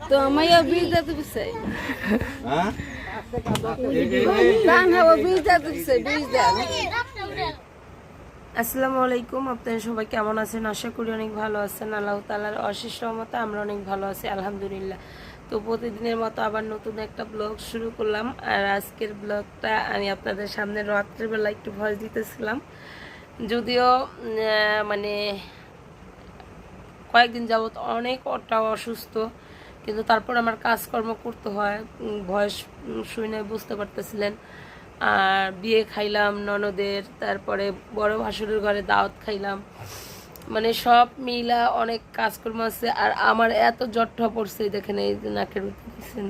তো আমায় বীজ দিতে দিছে হ্যাঁ গান হবে বীজ দিতে দিছে বীজ দেন। আসসালামু আলাইকুম, আপনারা সবাই কেমন আছেন? আশা করি অনেক ভালো আছেন। আল্লাহ তাআলার অশেষ রহমতে আমরা অনেক ভালো আছি, আলহামদুলিল্লাহ। তো প্রতিদিনের মতো আবার নতুন একটা ব্লগ শুরু করলাম। আর আজকের ব্লগটা আমি আপনাদের সামনে রাত্রিবেলা একটু ভয়েস দিতেছিলাম, যদিও মানে কয়েকদিন যাবত অনেকটা অসুস্থ, কিন্তু তারপর আমার কাজকর্ম করতে হয়। ভয়েস শুনে বুঝতে পারতেছিলেন। আর বিয়ে খাইলাম ননদের, তারপরে বড় ভাসুরের ঘরে দাওয়াত খাইলাম, মানে সব মিলা অনেক কাজকর্ম আছে। আর আমার এত জ্বরটা পড়ছে, দেখেন এই যে নাকের উঠে দিচ্ছেন।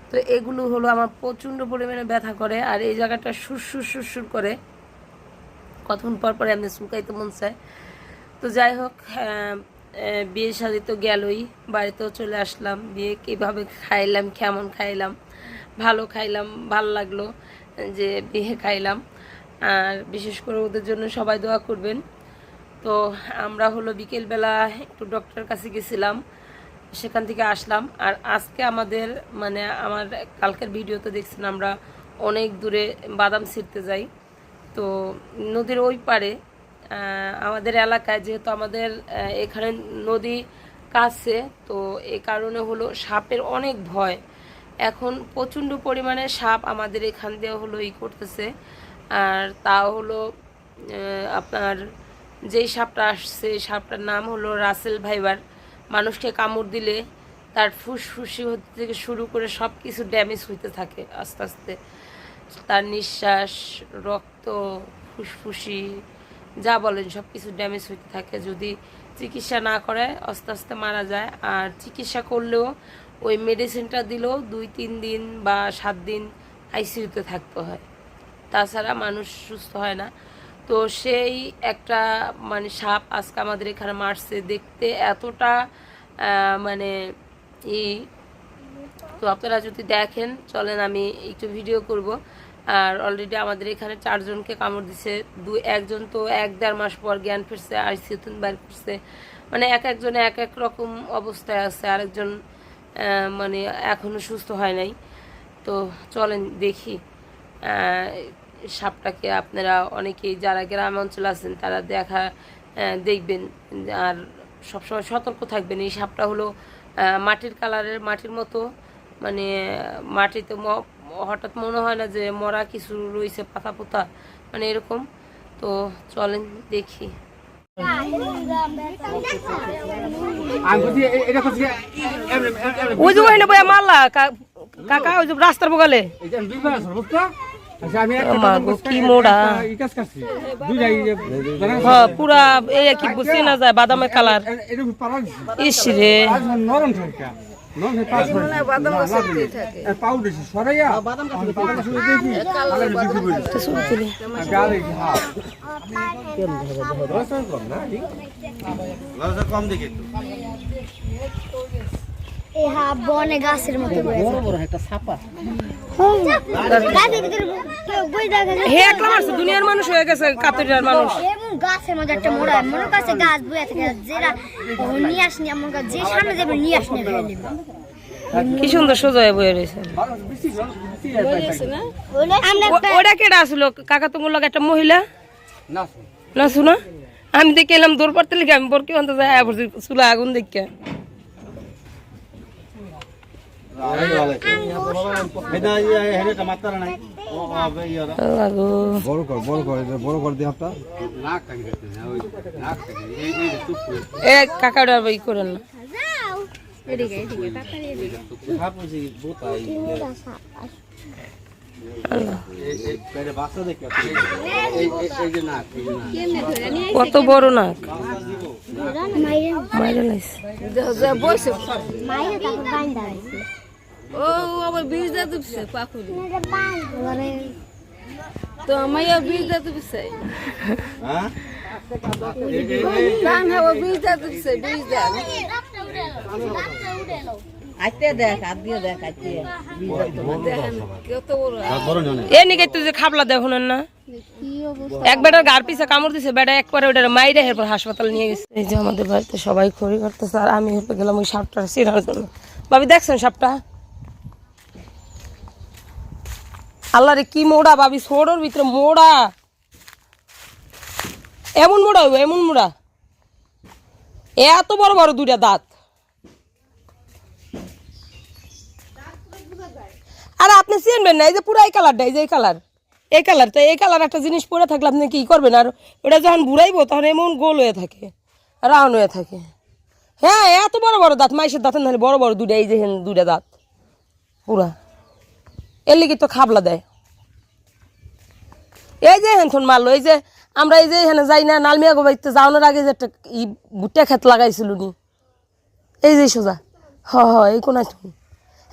তো এগুলো হলো আমার প্রচণ্ড পরিমাণে ব্যথা করে, আর এই জায়গাটা সুরসুর সুরসুর করে, কতক্ষণ পর পরে এমনি চুলকাইতে মন চায়। তো যাই হোক, বিয়ে শাদি তো গেলই, বাড়িতেও চলে আসলাম। বিয়ে কীভাবে খাইলাম, কেমন খাইলাম, ভালো খাইলাম, ভালো লাগলো যে বিয়ে খাইলাম। আর বিশেষ করে ওদের জন্য সবাই দোয়া করবেন। তো আমরা হলো বিকেলবেলা একটু ডক্টরের কাছে গেছিলাম, সেখান থেকে আসলাম। আর আজকে আমাদের মানে আমার কালকের ভিডিওতে দেখছেন আমরা অনেক দূরে বাদাম ছিঁড়তে যাই। তো নদীর ওই পারে আমাদের এলাকায়, যেহেতু আমাদের এখানে নদী কাছে, তো এই কারণে হলো সাপের অনেক ভয়। এখন প্রচণ্ড পরিমাণে সাপ আমাদের এখান দিয়ে হলো করতেছে। আর তাও হলো আপনার যেই সাপটা আসছে, সাপটার নাম হলো রাসেল ভাইবার। মানুষকে কামড় দিলে তার ফুসফুসি হতে থেকে শুরু করে সব কিছু ড্যামেজ হইতে থাকে আস্তে আস্তে। তার নিঃশ্বাস, রক্ত, ফুসফুসি যা বলেন সব কিছু ড্যামেজ হইতে থাকে। যদি চিকিৎসা না করে আস্তে আস্তে মারা যায়। আর চিকিৎসা করলেও ওই মেডিসিনটা দিলেও 2-3 দিন বা 7 দিন আইসিইউতে থাকতে হয়, তাছাড়া মানুষ সুস্থ হয় না। তো সেই একটা মানে সাপ আজকে আমাদের এখানে মারছে, দেখতে এতটা মানে তো আপনারা যদি দেখেন, চলেন আমি একটু ভিডিও করব। আর অলরেডি আমাদের এখানে 4 জনকে কামড় দিছে। একজন তো 1-1.5 মাস পর জ্ঞান ফিরছে, আইসিইউতে বাইর করছে। মানে একজনে এক এক রকম অবস্থায় আছে, আরেকজন মানে এখনো সুস্থ হয় নাই। তো চলেন দেখি সাপটাকে। আপনারা অনেকেই যারা গ্রাম অঞ্চলে আছেন তারা দেখবেন, আর সবসময় সতর্ক থাকবেন। এই সাপটা হলো মাটির কালারের, মাটির মতো, মানে মাটিতে হঠাৎ মনে হয় না যে মরা কিছু রয়েছে, পাতা পোতা, মানে এরকম। তো চলেন দেখি। ওই যে ওখানে বইয়া মারলা কাকা, ওই যে রাস্তার বগালে কি মোড়া পুরা এই কি বুঝতে না যায়, বাদামের কালার। ইস রে, গাছের মতো দুনিয়ার মানুষ হয়ে গেছে, কাতরিয়ার মানুষ। গাছের মধ্যে একটা মোড়া মনে কাছে গাছ বয়ে থাকে, যেটা নিয়ে আসনি এমন গাছ, যে সামনে যাবে নিয়ে আসনি। কি সুন্দর সোজা হয়ে বয়ে রয়েছে। ওটা কেটা আসলো কাকা? তোমার লাগে একটা মহিলা না শুনা, আমি দেখে এলাম দৌড় পড়তে লিখে, আমি বরকি অন্ত যাই চুলা আগুন দেখে। কাকাটা ই করেন না। কত বড় নাক, ও আবার বীজ দিতে দিছে পাকুড়ি। তো আমায় বীজ দিতে দিছে হ্যাঁ গান হবে বীজ দিতে দিছে বীজ দেন। আইতে দেখ, হাত দিয়ে দেখ, আইতে দেখেন কত বড়। এ নিকে তুই যে খাবলা দেখুন না, কি অবস্থা এক বেটার গার পিছে কামড় দিছে, বেটা একবারে ওইটার মাইরে এরপর হাসপাতালে নিয়ে গেছে। এই যে আমাদের বাড়িতে সবাই খড়ি করতেছে আর আমি হেঁপে গেলাম ওই সাপটা চেনার জন্য। ভাবি দেখছেন সাপটা? আল্লাহ রে কি মোড়া ভাবি, ছোড়োর ভিতরে মোড়া, এমন মোড়া হইব, এমন মোড়া, এত বড় বড় দুইটা দাঁত। আর আপনি চিনবেন না, এই যে পুরো এই কালারটা, এই যে এই কালার, এই কালার, তো এই কালার একটা জিনিস পরে থাকলে আপনি কি করবেন? আর ওটা যখন বুড়াইবো তখন এমন গোল হয়ে থাকে, রাউন্ড হয়ে থাকে। হ্যাঁ এত বড় বড় দাঁত, মাইসের দাঁতের নাহলে বড় বড় দুইটা, এই যে দুইটা দাঁত পুরা, এর লিগে তো খাবলা দেয়। এই যে হেনথন মারলো, এই যে আমরা এই যে এখানে যাই না নালমিয়া গোবাইতে যাওয়ানোর আগে যে একটা ভুট্টা ক্ষেত লাগাইছিল নি, এই যে সোজা, এই কোনায় থুনি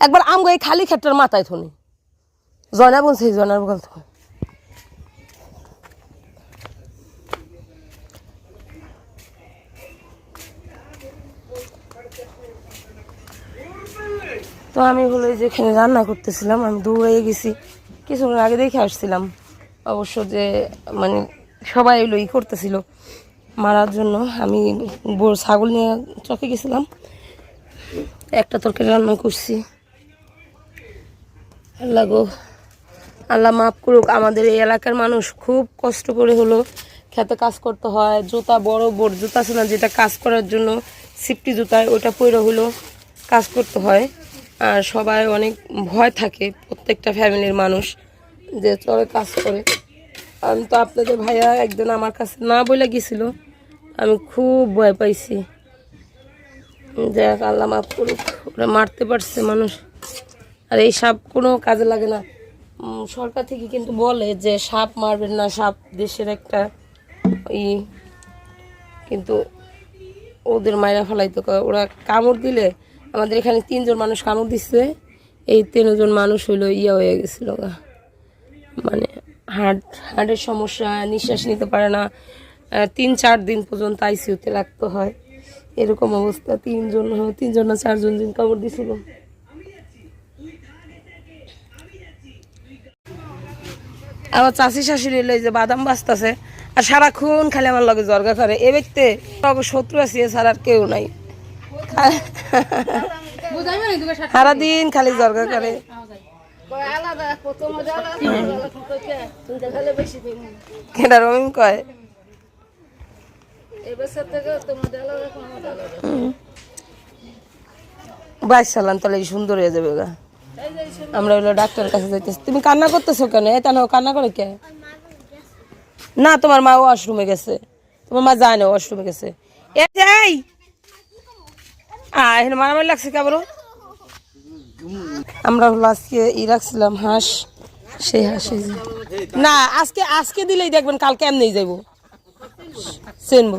একবার আমগো এই খালি ক্ষেতটার মাথায় থুনি, জয়না বলছে এই জয়নার বল থুন। তো আমি হলো এই যে এখানে রান্না করতেছিলাম, আমি দৌড়াইয়ে গেছি, কিছুক্ষণ আগে দেখে আসছিলাম অবশ্য যে মানে সবাই এলো ই করতেছিল মারার জন্য। আমি ছাগল নিয়ে চকে গেছিলাম, একটা তরকারি রান্না করছি। আল্লাহ গো, আল্লাহ মাফ করুক। আমাদের এই এলাকার মানুষ খুব কষ্ট করে হলো খেতে কাজ করতে হয়, জুতা বড় বড় জুতা আছে না যেটা কাজ করার জন্য সিফটি জুতায়, ওইটা পরে হলো কাজ করতে হয়। আর সবাই অনেক ভয় থাকে, প্রত্যেকটা ফ্যামিলির মানুষ যে চলে কাজ করে। আমি তো আপনাদের ভাইয়া একদিন আমার কাছে না বলে গেছিল, আমি খুব ভয় পাইছি। যাক আল্লাহ মাফ করুক, ওরা মারতে পারছে মানুষ। আর এই সাপ কোনো কাজে লাগে না, সরকার থেকে কিন্তু বলে যে সাপ মারবেন না, সাপ দেশের একটা কিন্তু ওদের মায়েরা ফেলাইতো। ওরা কামড় দিলে, আমাদের এখানে 3 জন মানুষ কামড় দিচ্ছে, এই 3 জন মানুষ হইলো হয়ে গেছিল, মানে হার্টের সমস্যা, নিঃশ্বাস নিতে পারে না, 3-4 দিন পর্যন্ত আইসিইউতে রাখতে হয়, এরকম অবস্থা। 3 জন না 4 জন দিন কামড় দিছিল। আমার চাষি শাশুড়ি এলো এই যে বাদাম বাঁচতেছে, আর সারাক্ষণ খালি আমার লগে জর্গা করে। এ ব্যক্তি শত্রু আছে ছাড়া আর কেউ নাই, সারাদিন খালি জর্গা করে। কেডা রঙিন কয় বাইশ চালান তাহলে সুন্দর হয়ে যাবে গা। আমরা হলো ডাক্তারের কাছে যাইতেছি। তুমি কান্না করতেছো কেন? এটা না কান্না করে কে? না তোমার মা ওয়াশরুমে গেছে, তোমার মা যায় না, ওয়াশরুমে গেছে। এই এখানে মারামারি লাগছে কেবল। আমরা হলো আজকে রাখছিলাম হাঁস, সেই হাঁস না আজকে দিলেই দেখবেন কালকে এমনিই যাইব, চেনবো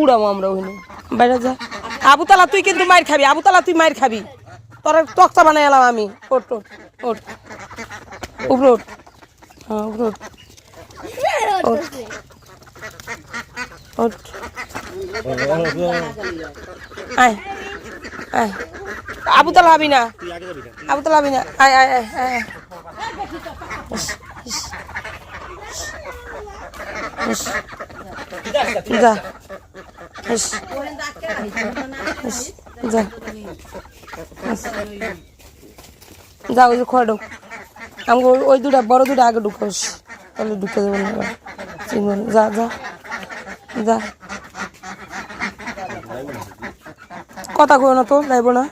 উড়াবো আমরা ওখানে। বাইরে যা আবুতালা, তুই কিন্তু মার খাবি, আবুতালা তুই মার খাবি, তোর তক্তা বানাই এলাম আমি। ওট ওট উপরে ওঠ, হ্যাঁ উপরে ওঠ, ওঠ আয় আয়, আবুতালা হবি না, আবুতালা হবি না, আয় আয় আয় আয়, যা যা যা, ওই যে খোয়া ঢুক, আমাকে ওই দুটা বড় দুটা আগে ঢুকোস, তাহলে ঢুকে দেবো না। যা যা যা, কথা কই না তো, যাইব না।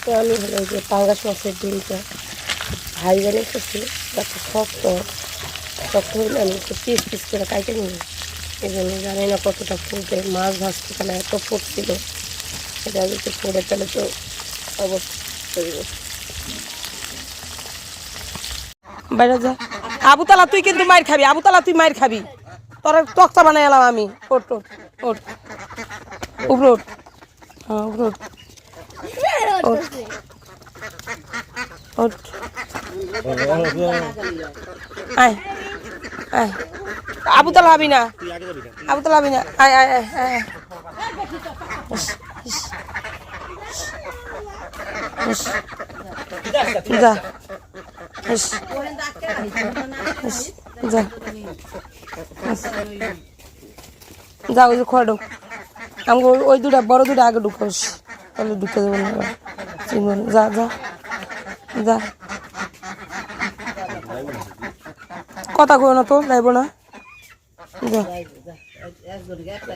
তো আমি হলো যে পাঙ্গাস মাছের ডিমটা ভাই বানিয়েছি, তারপর শক্ত শক্ত হইলে আমি একটু পিস পিস করে কাইটে নিই। এই জন্য জানি না কতটা ফুটবে, মাছ ভাজতে তাহলে এত ফুটছিল, সেটা যদি পড়ে তাহলে তো অবশ্যই। বাইরে যা আবুতালা, তুই কিন্তু মার খাবি, আবুতালা তুই মার খাবি, তোর তক্তা বানাই এলাম আমি। ওট ওট ওট উপরে ওঠ, হ্যাঁ উপরে ওঠ, ওঠ ওঠ আয় আয়, আবুতালা হবি না, আবুতালা হবি না, আয় আয় আয় আয়, যা ইস, ইস, যা যা ওই যে খোয়া ঢুক আমাকে ওই দুটা বড় দুটা আগে ঢুকোস তাহলে ঢুকে দেবো না এবার। যা যা যা কথা কই না তো যাইব না যা